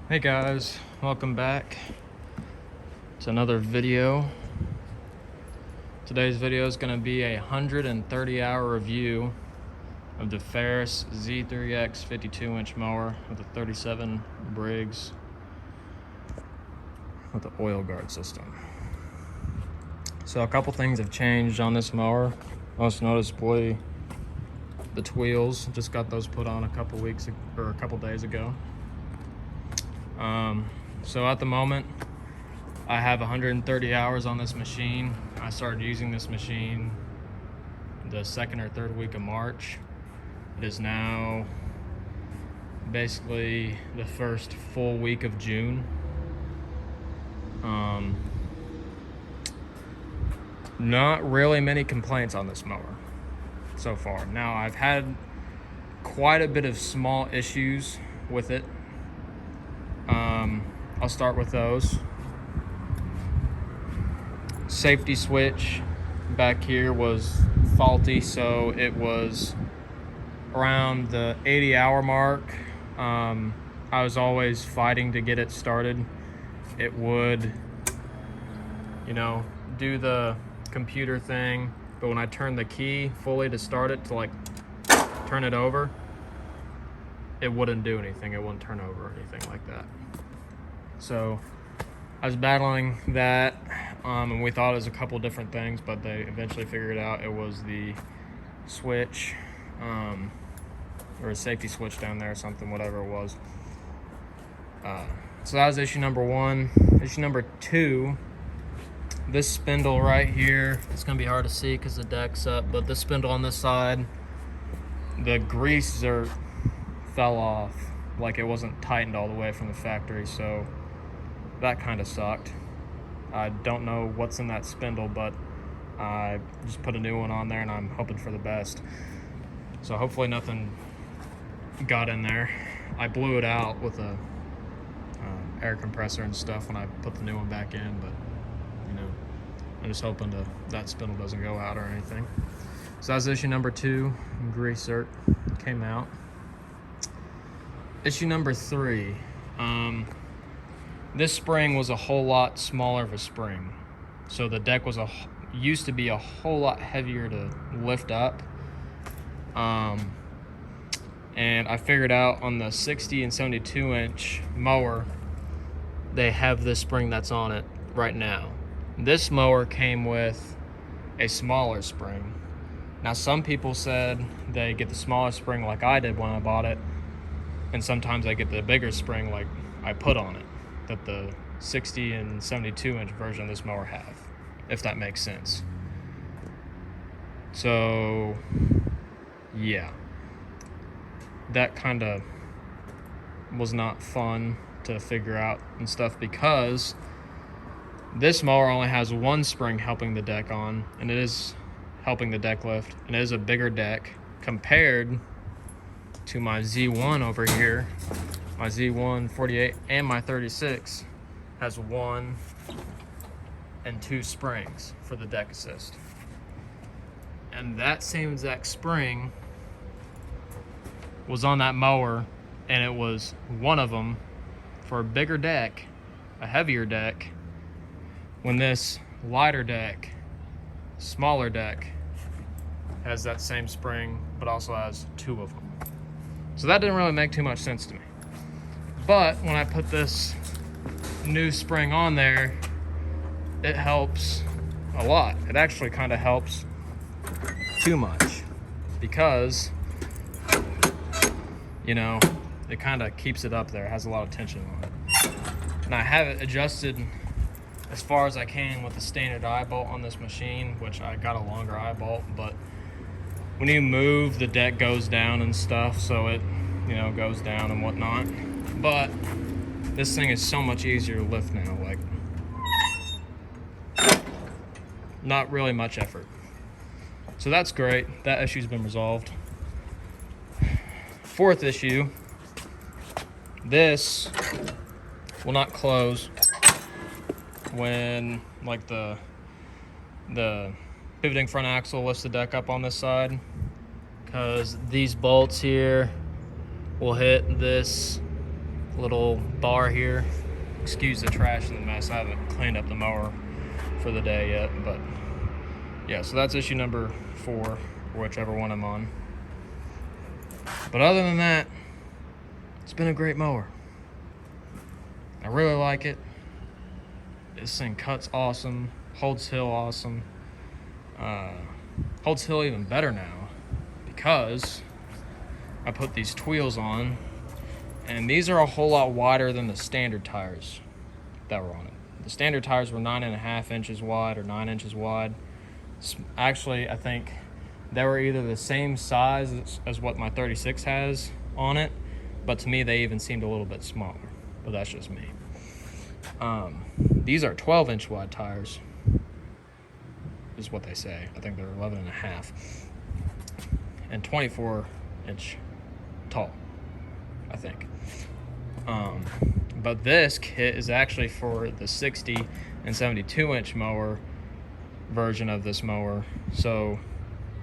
Hey guys, welcome back to another video. Today's video is going to be a 130-hour review of the Ferris Z3X 52-inch mower with a 37 Briggs with the oil guard system. So a couple things have changed on this mower. Most noticeably, the wheels. Just got those put on a couple days ago. So at the moment, I have 130 hours on this machine. I started using this machine the second or third week of March. It is now basically the first full week of June. Not really many complaints on this mower so far. Now, I've had quite a bit of small issues with it. I'll start with those. Safety switch back here was faulty, so it was around the 80-hour mark. I was always fighting to get it started. It would, do the computer thing, but when I turned the key fully to start it, to turn it over, it wouldn't do anything. It wouldn't turn over or anything like that. So I was battling that, and we thought it was a couple different things, but they eventually figured out it was the switch, or a safety switch down there or something, whatever it was. So that was issue number one. Issue number two, this spindle right here, it's gonna be hard to see because the deck's up, but this spindle on this side, the grease fell off, like it wasn't tightened all the way from the factory, so that kind of sucked. I don't know what's in that spindle, but I just put a new one on there and I'm hoping for the best. So hopefully nothing got in there. I blew it out with a air compressor and stuff when I put the new one back in, but I'm just hoping that spindle doesn't go out or anything. So that's issue number two. Grease cert came out. Issue number three. This spring was a whole lot smaller of a spring, so the deck used to be a whole lot heavier to lift up. And I figured out on the 60 and 72 inch mower, they have this spring that's on it right now. This mower came with a smaller spring. Now, some people said they get the smaller spring like I did when I bought it, and sometimes I get the bigger spring like I put on it, that the 60 and 72 inch version of this mower have, if that makes sense. So yeah, that kind of was not fun to figure out and stuff, because this mower only has one spring helping the deck on, and it is helping the deck lift, and it is a bigger deck compared to my Z1 over here. My Z1 48 and my 36 has 1 and 2 springs for the deck assist. And that same exact spring was on that mower, and it was one of them for a bigger deck, a heavier deck, when this lighter deck, smaller deck, has that same spring, but also has 2 of them. So that didn't really make too much sense to me. But when I put this new spring on there, it helps a lot. It actually kind of helps too much, because, it kind of keeps it up there. It has a lot of tension on it. And I have it adjusted as far as I can with the standard eye bolt on this machine, which I got a longer eye bolt, but when you move, the deck goes down and stuff, so it, goes down and whatnot. But this thing is so much easier to lift now, like, not really much effort. So that's great. That issue's been resolved. Fourth issue, this will not close when, the pivoting front axle lifts the deck up on this side, because these bolts here will hit this little bar here. Excuse the trash and the mess. I haven't cleaned up the mower for the day yet, but yeah, so that's issue number 4, whichever one I'm on. But other than that, it's been a great mower. I really like it. This thing cuts awesome, holds hill awesome. Holds hill even better now because I put these tweels on, and these are a whole lot wider than the standard tires that were on it. The standard tires were 9.5 inches wide or 9 inches wide. Actually, I think they were either the same size as what my 36 has on it, but to me they even seemed a little bit smaller, but that's just me. These are 12-inch wide tires, is what they say. I think they're 11.5 and 24-inch tall, I think. But this kit is actually for the 60 and 72-inch mower version of this mower. So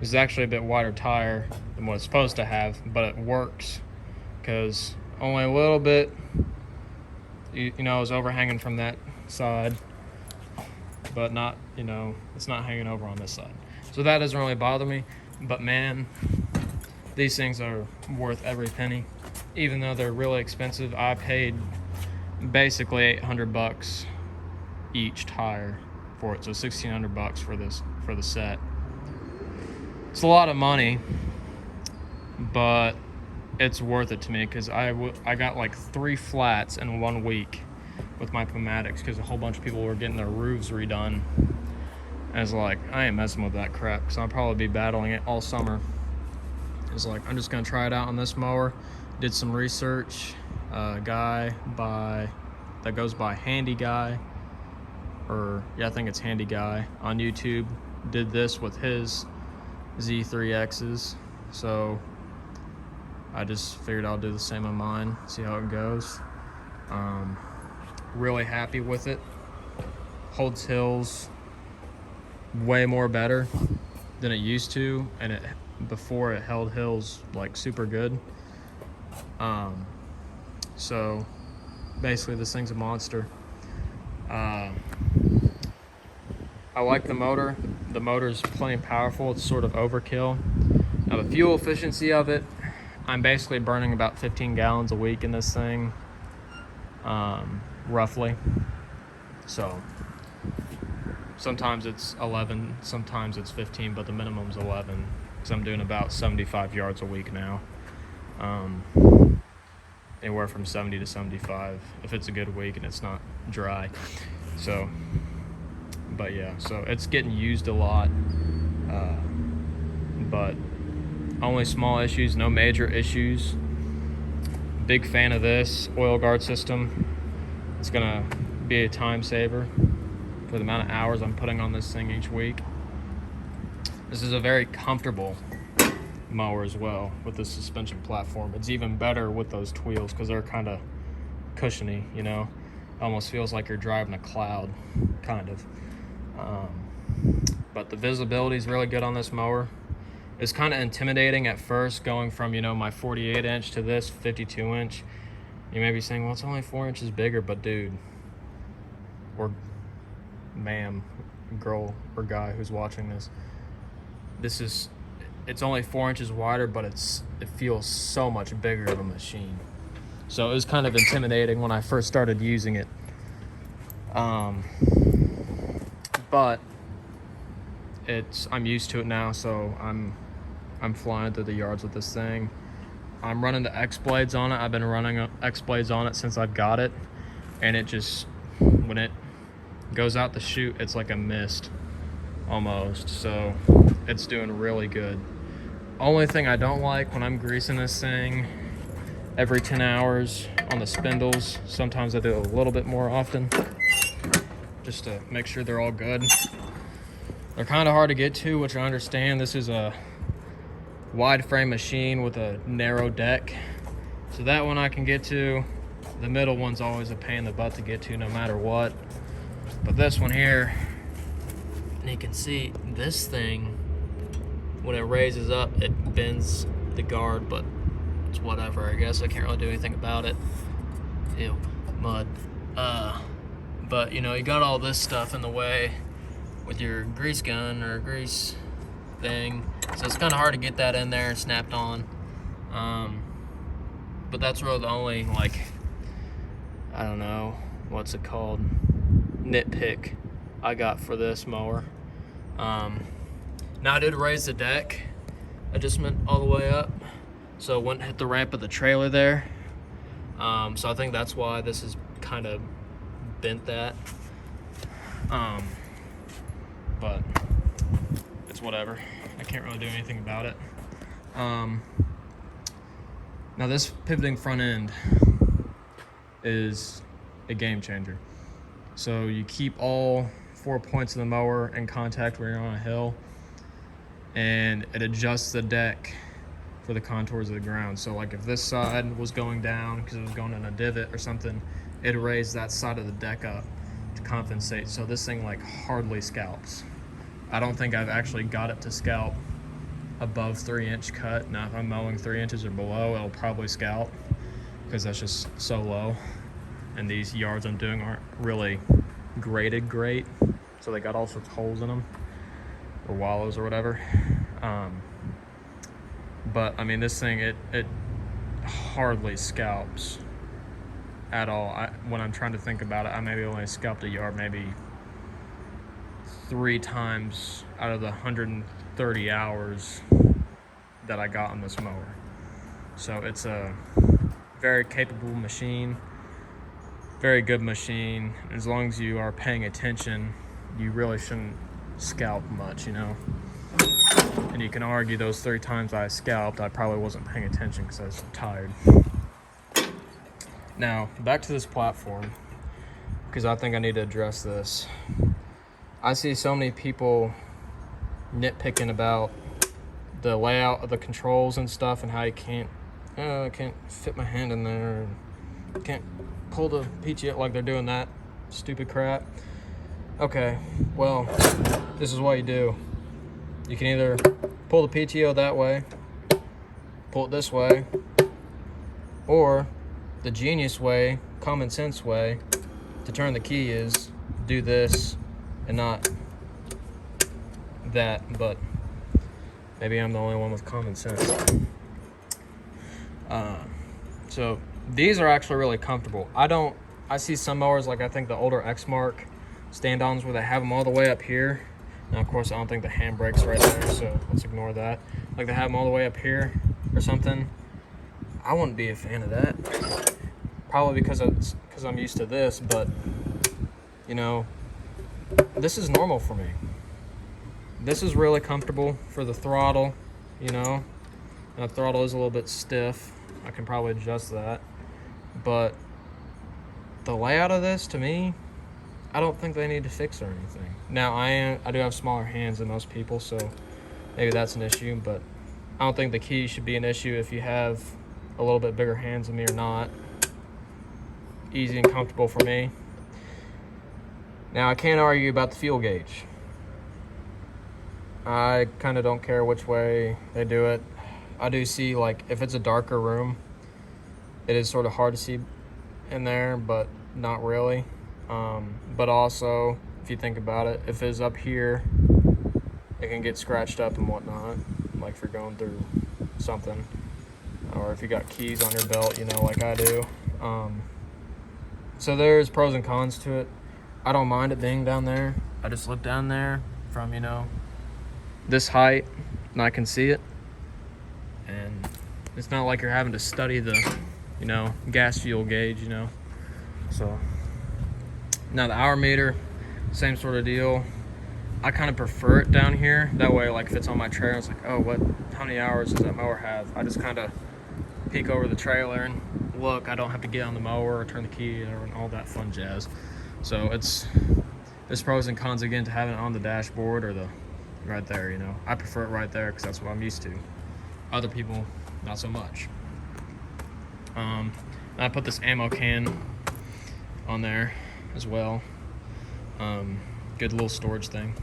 this is actually a bit wider tire than what it's supposed to have, but it works because only a little bit, you know, is overhanging from that side, but not, you know, it's not hanging over on this side. So that doesn't really bother me, but man, these things are worth every penny. Even though they're really expensive, I paid basically $800 each tire for it, so $1,600 for this, for the set. It's a lot of money, but it's worth it to me because I got like 3 flats in 1 week with my pneumatics because a whole bunch of people were getting their roofs redone. And it's like, I ain't messing with that crap because I'll probably be battling it all summer. It's like, I'm just gonna try it out on this mower. Did some research. A guy that goes by Handy Guy, or yeah, I think it's Handy Guy on YouTube, did this with his Z3Xs. So I just figured I'll do the same on mine, see how it goes. Really happy with it. Holds hills way more better than it used to, and before it held hills like super good. So basically this thing's a monster. I like the motor. The motor's plenty powerful. It's sort of overkill. Now the fuel efficiency of it, I'm basically burning about 15 gallons a week in this thing, roughly. So sometimes it's 11, sometimes it's 15, but the minimum's 11 because I'm doing about 75 yards a week now. Anywhere from 70 to 75 if it's a good week and it's not dry. So, but yeah, so it's getting used a lot, but only small issues, no major issues. Big fan of this oil guard system. It's gonna be a time saver for the amount of hours I'm putting on this thing each week. This is a very comfortable mower as well with the suspension platform. It's even better with those tweels because they're kind of cushiony, you know. Almost feels like you're driving a cloud, kind of. But the visibility is really good on this mower. It's kind of intimidating at first going from, you know, my 48-inch to this 52-inch. You may be saying, well, it's only 4 inches bigger, but dude, or ma'am, girl or guy who's watching this, it's only 4 inches wider, but it feels so much bigger of a machine. So it was kind of intimidating when I first started using it. But I'm used to it now, so I'm flying through the yards with this thing. I'm running the X blades on it. I've been running X blades on it since I've got it, and it just, when it goes out the chute, it's like a mist almost. So it's doing really good. Only thing I don't like when I'm greasing this thing every 10 hours on the spindles, sometimes I do it a little bit more often just to make sure they're all good. They're kind of hard to get to, which I understand. This is a wide frame machine with a narrow deck, so that one I can get to. The middle one's always a pain in the butt to get to no matter what. But this one here, and you can see this thing, when it raises up, it bends the guard, but it's whatever, I guess. I can't really do anything about it. Ew, mud. But you know, you got all this stuff in the way with your grease gun or grease thing, so it's kind of hard to get that in there and snapped on. But that's really the only, like, I don't know, what's it called, nitpick I got for this mower. Now I did raise the deck adjustment all the way up, so it wouldn't hit the ramp of the trailer there. So I think that's why this is kind of bent that. But it's whatever. I can't really do anything about it. Now this pivoting front end is a game changer. So you keep all 4 points of the mower in contact when you're on a hill, and it adjusts the deck for the contours of the ground. So like if this side was going down because it was going in a divot or something, it'd raise that side of the deck up to compensate. So this thing like hardly scalps. I don't think I've actually got it to scalp above 3-inch cut. Now if I'm mowing 3 inches or below, it'll probably scalp because that's just so low. And these yards I'm doing aren't really graded great. So they got all sorts of holes in them, or wallows or whatever. But I mean, this thing, it hardly scalps at all. When I'm trying to think about it, I maybe only scalped a yard maybe 3 times out of the 130 hours that I got on this mower. So it's a very capable machine, very good machine. As long as you are paying attention, you really shouldn't scalp much, you know. And you can argue those 3 times I scalped, I probably wasn't paying attention because I was tired. Now, back to this platform, because I think I need to address this. I see so many people nitpicking about the layout of the controls and stuff, and how you can't, I can't fit my hand in there, and can't pull the PTO, like they're doing that stupid crap. Okay, well, this is what you do. You can either pull the PTO that way, pull it this way, or the genius way, common sense way to turn the key is do this and not that. But maybe I'm the only one with common sense. So these are actually really comfortable. I see some mowers, like I think the older X-Mark stand-ons, where they have them all the way up here. Now, of course, I don't think the handbrake's right there, so let's ignore that. Like they have them all the way up here or something. I wouldn't be a fan of that. Probably because I'm used to this, but, you know, this is normal for me. This is really comfortable for the throttle, you know. And the throttle is a little bit stiff. I can probably adjust that. But the layout of this, to me, I don't think they need to fix or anything. Now, I do have smaller hands than most people, so maybe that's an issue, but I don't think the key should be an issue if you have a little bit bigger hands than me or not. Easy and comfortable for me. Now, I can't argue about the fuel gauge. I kind of don't care which way they do it. I do see, like, if it's a darker room, it is sort of hard to see in there, but not really. But also, if you think about it, if it's up here, it can get scratched up and whatnot, like if you're going through something, or if you got keys on your belt, you know, like I do. So there's pros and cons to it. I don't mind it being down there. I just look down there from, you know, this height, and I can see it. And it's not like you're having to study the, you know, gas fuel gauge, you know. So now the hour meter, same sort of deal. I kind of prefer it down here. That way, like if it's on my trailer, it's like, oh, how many hours does that mower have? I just kind of peek over the trailer and look. I don't have to get on the mower or turn the key and all that fun jazz. So there's pros and cons again to having it on the dashboard or the right there, you know. I prefer it right there because that's what I'm used to. Other people, not so much. I put this ammo can on there as well. Good little storage thing.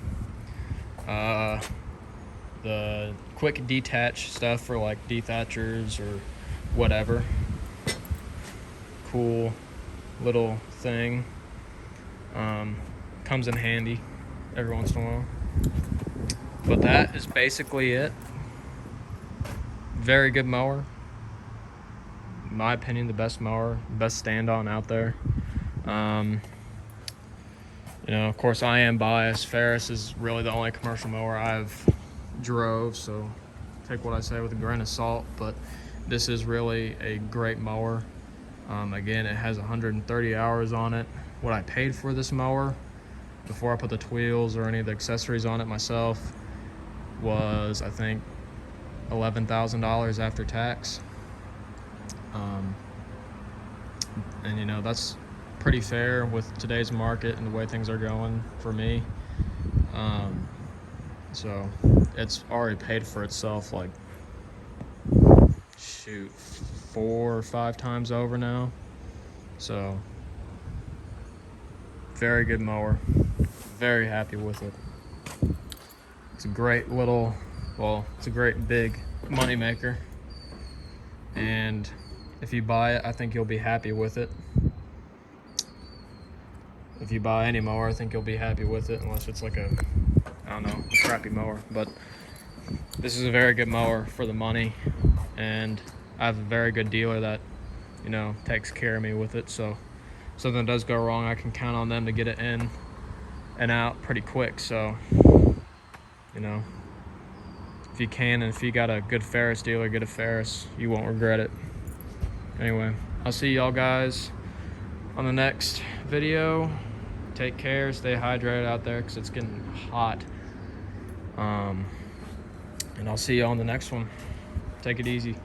The quick detach stuff for like dethatchers or whatever. Cool. little thing. Comes in handy every once in a while. But that is basically it. Very good mower. In my opinion, the best mower, best stand-on out there. You know, of course, I am biased. Ferris is really the only commercial mower I've drove, so take what I say with a grain of salt, but this is really a great mower. Again, it has 130 hours on it. What I paid for this mower, before I put the wheels or any of the accessories on it myself, was, I think, $11,000 after tax. And you know, that's pretty fair with today's market and the way things are going for me. So it's already paid for itself, like, shoot, 4 or 5 times over now. So very good mower, very happy with it. It's a great little, well, it's a great big money maker, and if you buy it, I think you'll be happy with it. If you buy any mower, I think you'll be happy with it, unless it's like a, I don't know, a crappy mower. But this is a very good mower for the money, and I have a very good dealer that, you know, takes care of me with it. So if something does go wrong, I can count on them to get it in and out pretty quick. So, you know, if you can, and if you got a good Ferris dealer, get a Ferris. You won't regret it. Anyway, I'll see y'all guys on the next video. Take care, stay hydrated out there because it's getting hot. And I'll see you on the next one. Take it easy.